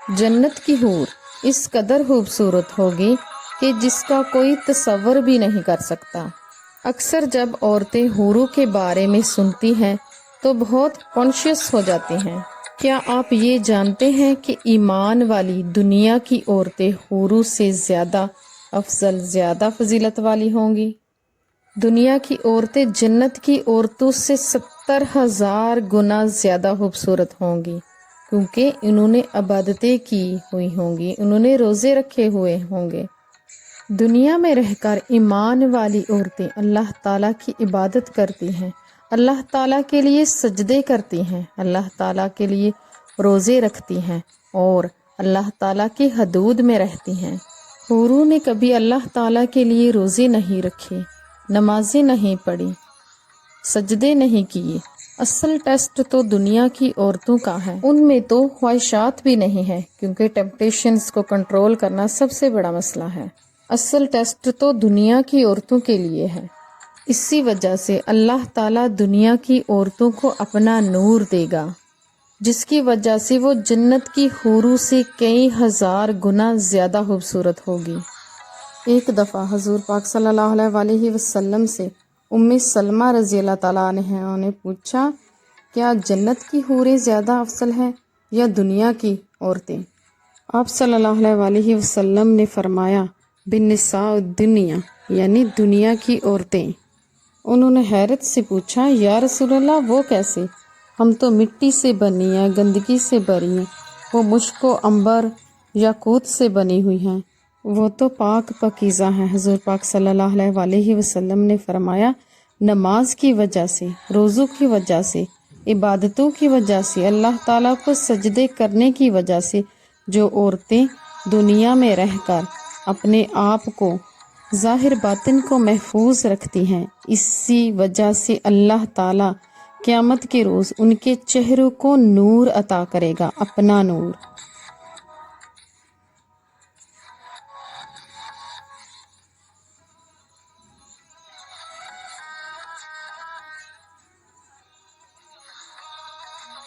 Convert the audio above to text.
जन्नत की हूर इस कदर खूबसूरत होगी कि जिसका कोई तसव्वुर भी नहीं कर सकता। अक्सर जब औरतें हूरों के बारे में सुनती हैं तो बहुत कॉन्शियस हो जाती हैं। क्या आप ये जानते हैं कि ईमान वाली दुनिया की औरतें हूरों से ज़्यादा अफजल, ज़्यादा फजीलत वाली होंगी? दुनिया की औरतें जन्नत की औरतों से 70,000 गुना ज़्यादा खूबसूरत होंगी, क्योंकि इन्होंने इबादतें की हुई होंगी, उन्होंने रोज़े रखे हुए होंगे। दुनिया में रहकर ईमान वाली औरतें अल्लाह ताला की इबादत करती हैं, अल्लाह ताला के लिए सजदे करती हैं, अल्लाह ताला के लिए रोज़े रखती हैं और अल्लाह ताला की हदूद में रहती हैं। हूरों ने कभी अल्लाह ताला के लिए रोज़े नहीं रखे, नमाजें नहीं पढ़ी, सजदे नहीं किए। असल टेस्ट तो दुनिया की औरतों का है। उनमें तो ख्वाहिशात भी नहीं है, क्योंकि टेम्पटेशंस को कंट्रोल करना सबसे बड़ा मसला है। असल टेस्ट तो दुनिया की औरतों के लिए है। इसी वजह से अल्लाह ताला दुनिया की औरतों को अपना नूर देगा, जिसकी वजह से वो जन्नत की हूरों से कई हजार गुना ज़्यादा खूबसूरत होगी। एक दफ़ा हजूर पाक सल्लल्लाहु अलैहि वसल्लम से उम्मे सलमा रज़ी अल्लाह ताला अन्हा ने पूछा, क्या जन्नत की हूरें ज़्यादा अफसल हैं या दुनिया की औरतें? आप सल्लल्लाहु अलैहि वसल्लम ने फरमाया, बिन्निसाउ दुनिया, यानी दुनिया की औरतें। उन्होंने हैरत से पूछा, या रसूलल्लाह वो कैसे? हम तो मिट्टी से बनी हैं, गंदगी से भरी हैं, वो मुश्को अंबर याकूत से बनी हुई हैं, वो तो पाक पकीज़ा हैं। हुज़ूर पाक सल्लल्लाहु अलैहि वसल्लम ने फरमाया, नमाज की वजह से, रोज़ों की वजह से, इबादतों की वजह से, अल्लाह ताला को सजदे करने की वजह से जो औरतें दुनिया में रहकर अपने आप को ज़ाहिर बातिन को महफूज रखती हैं, इसी वजह से अल्लाह ताला क़यामत के रोज़ उनके चेहरों को नूर अता करेगा, अपना नूर।